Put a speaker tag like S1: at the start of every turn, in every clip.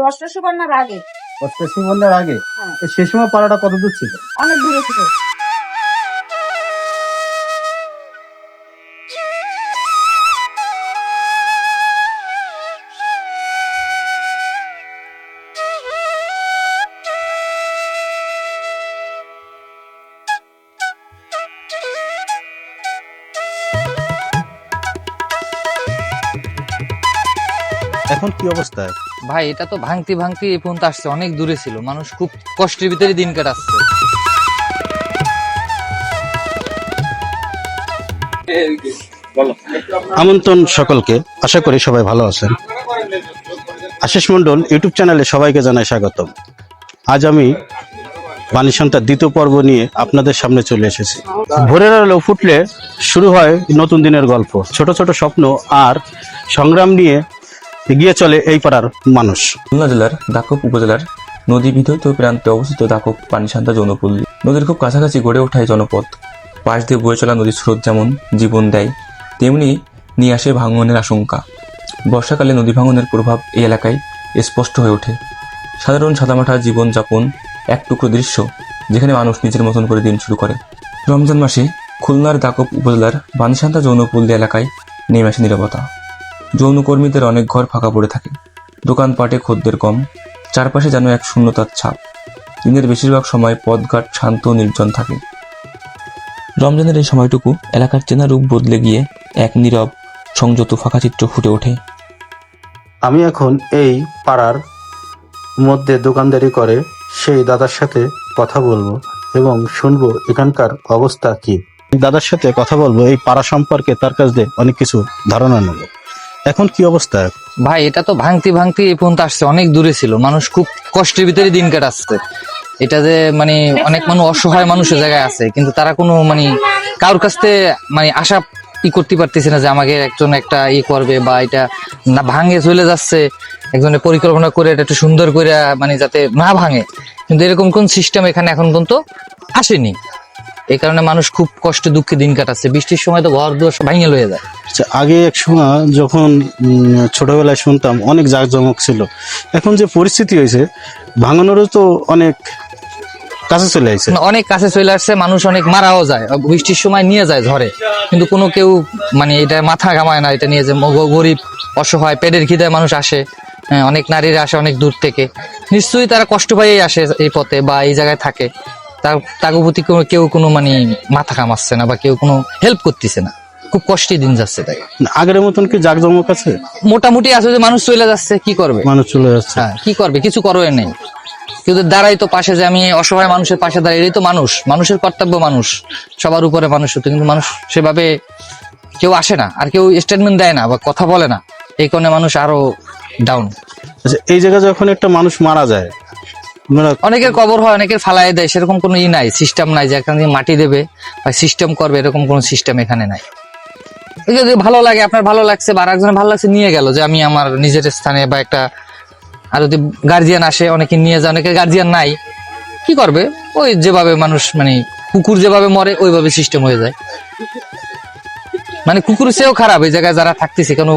S1: অষ্টাশি বন্যার আগে।
S2: অষ্টাশি বন্যার আগে?
S1: হ্যাঁ।
S2: সে সময় পাড়াটা কত দূর ছিল?
S1: অনেক দূরে ছিল।
S2: এখন কি অবস্থা?
S3: ভাই এটা তো ভাঙতি ভাঙতি এই পর্যন্ত আসছে, অনেক দূরে ছিল, মানুষ খুব কষ্টের ভিতরে দিন কাটাচ্ছে।
S2: আমন্ত্রণ সকলকে, আশা করি সবাই ভালো আছেন। আশিস মন্ডল ইউটিউব চ্যানেলে সবাইকে জানাই স্বাগতম। আজ আমি বাণী সন্তার দ্বিতীয় পর্ব নিয়ে আপনাদের সামনে চলে এসেছি। ভোরের আলো ফুটলে শুরু হয় নতুন দিনের গল্প। ছোট ছোট স্বপ্ন আর সংগ্রাম নিয়ে এগিয়ে চলে এই পাড়ার মানুষ।
S4: খুলনা জেলার দাকপ উপজেলার নদী বিধৌত প্রান্তে অবস্থিত দাকপ পানিসান্তা যৌনপল্লী। নদীর খুব কাছাকাছি গড়ে ওঠায় জনপদ। পাশ দিয়ে বয়ে চলা নদীর স্রোত যেমন জীবন দেয়, তেমনি নিয়ে আসে ভাঙনের আশঙ্কা। বর্ষাকালে নদী ভাঙনের প্রভাব এই এলাকায় স্পষ্ট হয়ে ওঠে। সাধারণ সাদামাটা জীবনযাপন এক টুকরো দৃশ্য, যেখানে মানুষ নিজের মতন করে দিন শুরু করে। রমজান মাসে খুলনার দাকপ উপজেলার বানিসান্তা যৌনপল্লী এলাকায় নেমে আসে নীরবতা। যৌনকর্মীদের অনেক ঘর ফাঁকা পড়ে থাকে, দোকানপাটে খদ্দের কম, চারপাশে যেন এক শূন্যতার ছাপ। দিনের বেশিরভাগ সময় পথঘাট শান্ত ও নির্জন থাকে। রমজানের এই সময়টুকু এলাকার চেনা রূপ বদলে গিয়ে এক নীরব সংযত ফাঁকা চিত্র ফুটে ওঠে।
S2: আমি এখন এই পাড়ার মধ্যে দোকানদারি করে সেই দাদার সাথে কথা বলবো এবং শুনবো এখানকার অবস্থা কি। দাদার সাথে কথা বলবো এই পাড়া সম্পর্কে, তার কাছ দিয়ে অনেক কিছু ধারণা নেব। এখন কি অবস্থা?
S3: ভাই এটা তো ভাঙতি ভাঙতি এই পর্যন্ত আসছে, অনেক দূরে ছিল, মানুষ খুব কষ্টের ভিতরে দিন কাটাচ্ছে। এটা যে মানে অনেক মানুষ অসহায় মানুষের জায়গায় আছে, কিন্তু তারা কোনো মানে কারোর কাছ থেকে মানে আশা করতে পারতেছে না যে আমাকে একজন একটা করবে, বা এটা না ভাঙে চলে যাচ্ছে। একজনের পরিকল্পনা করে এটা একটু সুন্দর করে মানে যাতে না ভাঙে, কিন্তু এরকম কোন সিস্টেম এখানে এখন পর্যন্ত আসেনি। এই কারণে মানুষ খুব কষ্টে দুঃখে দিন কাটাচ্ছে। বৃষ্টির সময় তো ঘর দুয়ার সব ভাঙে লয়ে যায়।
S2: আগে এক সময় যখন ছোটবেলায় শুনতাম অনেক জাঁকজমক ছিল, এখন যে পরিস্থিতি হয়েছে ভাঙানোরও তো অনেক কাছে চলে আসছে।
S3: অনেক কাছে চলে আসছে, মানুষ অনেক মারাও যায়, বৃষ্টির সময় নিয়ে যায় ঝড়ে, কিন্তু কোনো কেউ মানে এটা মাথা ঘামায় না এটা নিয়ে, যে গরিব অসহায় পেটের খিদায় মানুষ আসে। হ্যাঁ, অনেক নারীরা আসে অনেক দূর থেকে, নিশ্চয়ই তারা কষ্ট পাইয়েই আসে এই পথে বা এই জায়গায় থাকে। তার প্রতি কেউ কোনো মানে মাথা ঘামাচ্ছে না বা কেউ কোনো হেল্প করতেছে না, খুব কষ্টে দিন যাচ্ছে। তাই
S2: আগের মতন কি জাঁকজমক আছে?
S3: মোটামুটি আছে, যে মানুষ চলে যাচ্ছে, কি করবে
S2: মানুষ চলে যাচ্ছে।
S3: হ্যাঁ, কি করবে, কিছু করবে নেই। কিন্তু দাঁড়াই তো পাশে, যে আমি অসহায় মানুষের পাশে দাঁড়াই, এই তো মানুষ, মানুষের কর্তব্য, মানুষ সবার উপরে মানুষ হতো, কিন্তু মানুষ সেভাবে কেউ আসে না, আর কেউ স্টেটমেন্ট দেয় না বা কথা বলে না। এই কারণে মানুষ আরো ডাউন।
S2: আচ্ছা, এই জায়গায় যখন একটা মানুষ মারা যায়,
S3: অনেকের কবর হয়, অনেকের ফালাই দেয়, সেরকম কোনো নাই, সিস্টেম নাই যে এখানে মাটি দেবে বা সিস্টেম করবে, এরকম কোনো সিস্টেম এখানে নাই। যদি ভালো লাগে, আপনার ভালো লাগছে বা আরেকজনের ভালো লাগছে, নিয়ে গেল, যে আমি আমার নিজের স্থানে বা একটা। আর যদি গার্জিয়ান আসে, অনেকে নিয়ে যায়, অনেকের গার্জিয়ান নাই, কি করবে? ওই যেভাবে মানুষ মানে কুকুর যেভাবে মরে ওইভাবে সিস্টেম হয়ে যায়। মানে কুকুর চেয়েও খারাপ এই জায়গায় যারা থাকতেছে, কোনো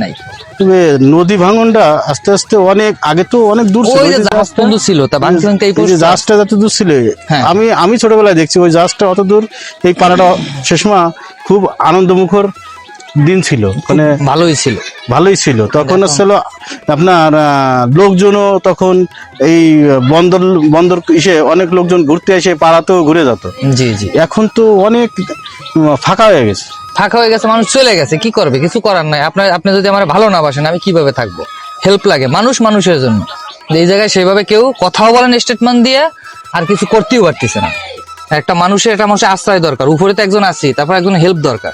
S3: নাই।
S2: তবে নদী ভাঙনটা আস্তে আস্তে অনেক আগে তো অনেক দূর ছিল,
S3: ওই যে জাহাজ বন্ধু ছিল, তা ভাঙতে
S2: জাহাজটা যত দূর ছিল।
S3: হ্যাঁ।
S2: আমি ছোটবেলায় দেখছি ওই জাহাজটা অত দূর। এই পাড়াটা সে সময় খুব আনন্দমুখর দিন ছিল, মানে ভালোই ছিল। তখন আসলে আপনার লোকজনও তখন এই বন্দর ইসে অনেক লোকজন ঘুরতে এসে পাড়াতেও ঘুরে যেত।
S3: জি জি।
S2: এখন তো অনেক ফাঁকা হয়ে গেছে,
S3: মানুষ চলে গেছে, কি করবে? কিছু করার নাই। আপনি যদি আমার ভালো না বাসেন, আমি কিভাবে থাকবো? হেল্প লাগে, মানুষ মানুষের জন্য। এই জায়গায় সেভাবে কেউ কথাও বলেন স্টেটমেন্ট দিয়ে, আর কিছু করতেও পারতেছে না। একটা মানুষের আশ্রয় দরকার, উপরে তো একজন আছি, তারপর একজন হেল্প দরকার।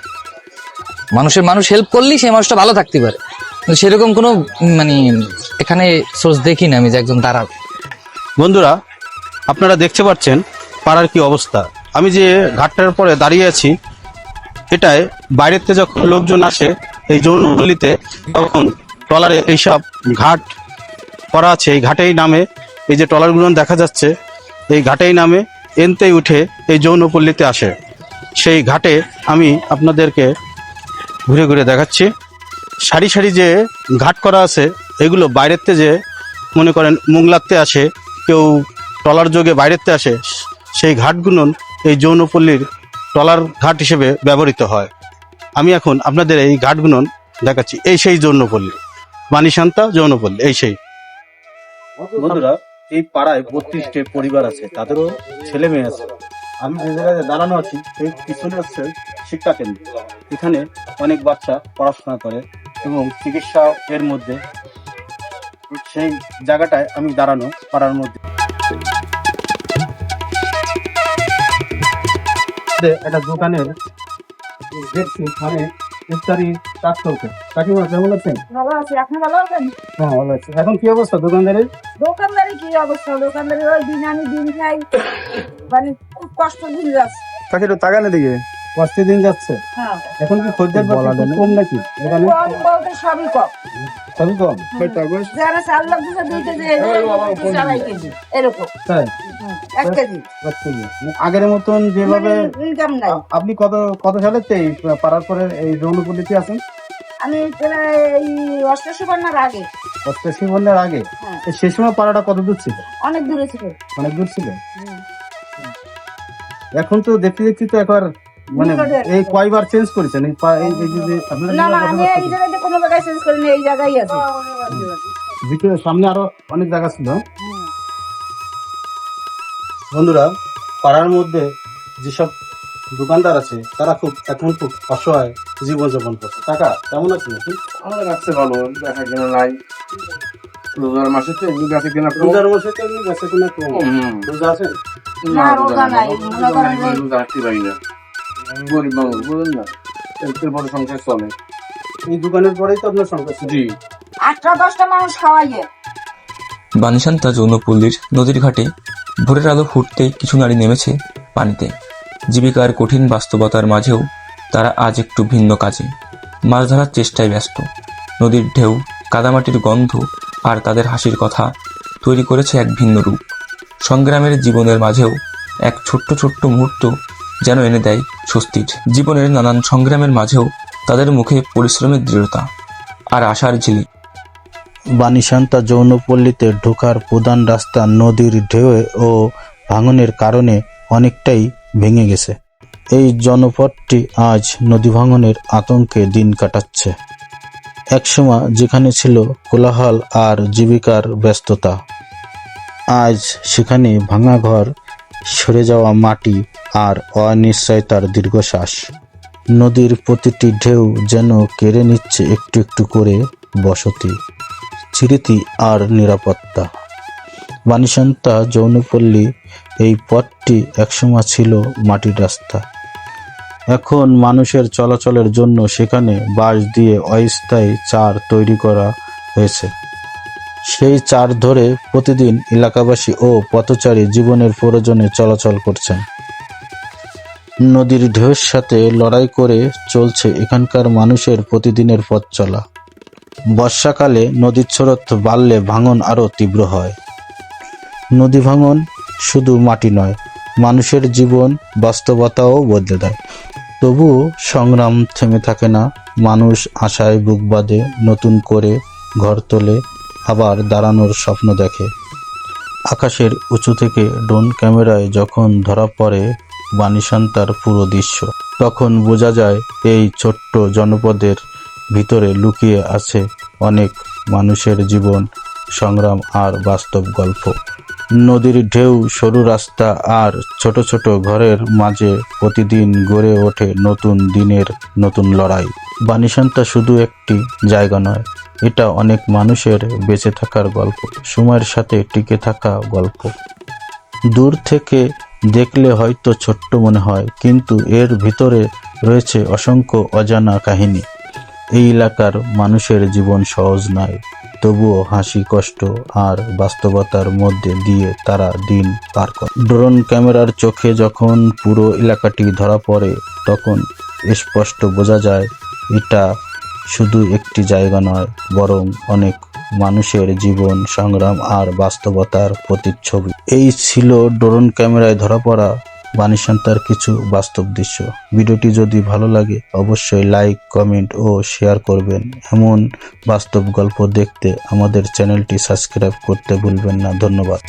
S3: মানুষ হেল্প করলেই সেই মানুষটা ভালো থাকতে পারে, কিন্তু সেরকম কোনো মানে এখানে সোর্স দেখি না আমি যে একজন দাঁড়াবে।
S2: বন্ধুরা, আপনারা দেখতে পাচ্ছেন পাড়ার কি অবস্থা। আমি যে ঘাটটার পরে দাঁড়িয়ে আছি, এটায় বাইরের থেকে যখন লোকজন আসে এই যৌনপল্লীতে, তখন ট্রলারে এইসব ঘাট করা আছে, এই ঘাটেই নামে। এই যে ট্রলারগুলো দেখা যাচ্ছে, এই ঘাটেই নামে, এনতেই উঠে এই যৌনপল্লীতে আসে। সেই ঘাটে আমি আপনাদেরকে ঘুরে ঘুরে দেখাচ্ছি। সারি সারি যে ঘাট করা আছে, এগুলো বাইরের থেকে যে মনে করেন মুখ লাগতে আসে, কেউ ট্রলার যোগে বাইরেতে আসে, সেই ঘাটগুলো এই যৌনপল্লীর ট্রলার ঘাট হিসেবে ব্যবহৃত হয়। আমি এখন আপনাদের এই ঘাটগুলো দেখাচ্ছি। এই সেই যৌনপল্লী, বাণীশান্তা যৌনপল্লী, এই সেই। বন্ধুরা, এই পাড়ায় 32টি পরিবার আছে, তাদেরও ছেলে মেয়ে আছে। আমি যে জায়গায় দাঁড়ানো আছি এই পিছনে হচ্ছে শিক্ষা কেন্দ্র। এখানে অনেক বাচ্চা পড়াশোনা করে এবং চিকিৎসা এর মধ্যে, সেই জায়গাটায় আমি দাঁড়ানো পাড়ার মধ্যে। একটা দোকানের দেখছি মানে ইফতারি কাজ চলছে। কাকিমা কেমন আছেন?
S1: ভালো আছি, আপনি ভালো আছেন?
S2: হ্যাঁ, ভালো আছি। এখন কি অবস্থা দোকানদারের?
S1: দোকানদারি কি অবস্থা? দোকানদারি ওই দিন আমি দিন খাই, মানে খুব কষ্ট দিন যাচ্ছে।
S2: কাকি একটু তাকালে দিকে কষ্টে দিন যাচ্ছে।
S1: হ্যাঁ,
S2: এখন কি খদ্দের কম নাকি দোকানে?
S1: কম বলতে সবই কম।
S2: সবই কম।
S1: যারা 4 লাখ দিচ্ছে 2 কেজি, 2.5 কেজি এরকম।
S2: তাই
S1: 1 কেজি
S2: আগের মতন যেভাবে
S1: ইনকাম নাই।
S2: আপনি কত সালের এই পাড়ার পরে এই যৌনপল্লীতে আছেন?
S1: আমি প্রায় এই 88 বন্যার আগে।
S2: 88 বন্যার আগে?
S1: হ্যাঁ।
S2: সে সময় পাড়াটা কত দূর ছিল?
S1: অনেক দূরে ছিল।
S2: অনেক দূর ছিল। এখন তো দেখতে তো একবার মানে এই কয়বার চেঞ্জ করেছেন এই যে আপনারা?
S1: না না, আমি এই জায়গাতে কোনো জায়গায় চেঞ্জ করিনি, এই জায়গায় আছে।
S2: ভিতরে সামনে আরো অনেক জায়গা ছিল। বন্ধুরা, পাড়ার মধ্যে যেসব দোকানদার আছে তারা এখন খুব অসহায় জীবনযাপন করছে। টাকা কেমন আছে নাকি?
S5: আমাদের কাছে ভালো, দেখা কেনা নাই। রোজার মাসে তো এমনি গাছে কেনা কম।
S2: রোজার মাসে তো এমনি বেচা কিনা কম। রোজা আছে?
S1: না, রোজা নাই। মনে করেন যে
S5: রোজা রাখতে পারি না। আমি গরিব মানুষ, বুঝলেন না? এর পরে সংসার চলে।
S2: এই দোকানের পরেই তো আপনার সংসার চলে।
S5: জি।
S1: 8-10টা মানুষ খাওয়াইয়ে।
S4: বাণীশান্তা যৌনপল্লীর নদীর ঘাটে ভোরের আলো ফুটতেই কিছু নারী নেমেছে পানিতে। জীবিকার কঠিন বাস্তবতার মাঝেও তারা আজ একটু ভিন্ন কাজে, মাছ ধরার চেষ্টায় ব্যস্ত। নদীর ঢেউ, কাদামাটির গন্ধ আর তাদের হাসির কথা তৈরি করেছে এক ভিন্ন রূপ। সংগ্রামের জীবনের মাঝেও এক ছোট্ট ছোট্ট মুহূর্ত যেন এনে দেয় স্বস্তির। জীবনের নানান সংগ্রামের মাঝেও তাদের মুখে পরিশ্রমের দৃঢ়তা আর আশার ঝিলিক।
S2: বাণীশান্তা যৌনপল্লীতে ঢোকার প্রধান রাস্তা নদীর ঢেউ ও ভাঙনের কারণে অনেকটাই ভেঙে গেছে। এই জনপদটি আজ নদী ভাঙনের আতঙ্কে দিন কাটাচ্ছে। একসময় যেখানে ছিল কোলাহল আর জীবিকার ব্যস্ততা, আজ সেখানে ভাঙা ঘর, সরে যাওয়া মাটি আর অনিশ্চয়তার দীর্ঘশ্বাস। নদীর প্রতিটি ঢেউ যেন কেড়ে নিচ্ছে একটু একটু করে বসতি, স্মৃতি আর নিরাপত্তা। বাণীশান্তা যৌনপল্লী, এই পথটি একসময় ছিল মাটির রাস্তা। এখন মানুষের চলাচলের জন্য সেখানে বাঁশ দিয়ে অস্থায়ী চার তৈরি করা হয়েছে। সেই চার ধরে প্রতিদিন এলাকাবাসী ও পথচারী জীবনের প্রয়োজনে চলাচল করছেন। নদীর ঢেউয়ের সাথে লড়াই করে চলছে এখানকার মানুষের প্রতিদিনের পথ চলা। বর্ষাকালে নদীর স্রোত বাড়লে ভাঙন আরও তীব্র হয়। নদী ভাঙন শুধু মাটি নয়, মানুষের জীবন বাস্তবতাও বদলে দেয়। তবুও সংগ্রাম থেমে থাকে না। মানুষ আশায় বুক বাঁধে, নতুন করে ঘর তোলে, আবার দাঁড়ানোর স্বপ্ন দেখে। আকাশের উঁচু থেকে ড্রোন ক্যামেরায় যখন ধরা পড়ে বাণীশান্তার পুরো দৃশ্য, তখন বোঝা যায় এই ছোট্ট জনপদের ভিতরে লুকিয়ে আছে অনেক মানুষের জীবন, সংগ্রাম আর বাস্তব গল্প। নদীর ঢেউ, সরু রাস্তা আর ছোট ছোট ঘরের মাঝে প্রতিদিন গড়ে ওঠে নতুন দিনের নতুন লড়াই। বাণীশান্তা শুধু একটি জায়গা নয়, এটা অনেক মানুষের বেঁচে থাকার গল্প, সময়ের সাথে টিকে থাকা গল্প। দূর থেকে দেখলে হয়তো ছোট্ট মনে হয়, কিন্তু এর ভিতরে রয়েছে অসংখ্য অজানা কাহিনী। এই এলাকার মানুষের জীবন সহজ নয়, তবুও হাসি, কষ্ট আর বাস্তবতার মধ্যে দিয়ে তারা দিন পার করে। ড্রোন ক্যামেরার চোখে যখন পুরো এলাকাটি ধরা পড়ে, তখন স্পষ্ট বোঝা যায় এটা শুধু একটি জায়গা নয়, বরং অনেক মানুষের জীবন, সংগ্রাম আর বাস্তবতার প্রতিচ্ছবি। এই ছিল ড্রোন ক্যামেরায় ধরা পড়া বাণীসান্তার কিছু বাস্তব দৃশ্য। ভিডিওটি যদি ভালো লাগে অবশ্যই লাইক, কমেন্ট ও শেয়ার করবেন। এমন বাস্তব গল্প দেখতে আমাদের চ্যানেলটি সাবস্ক্রাইব করতে ভুলবেন না। ধন্যবাদ।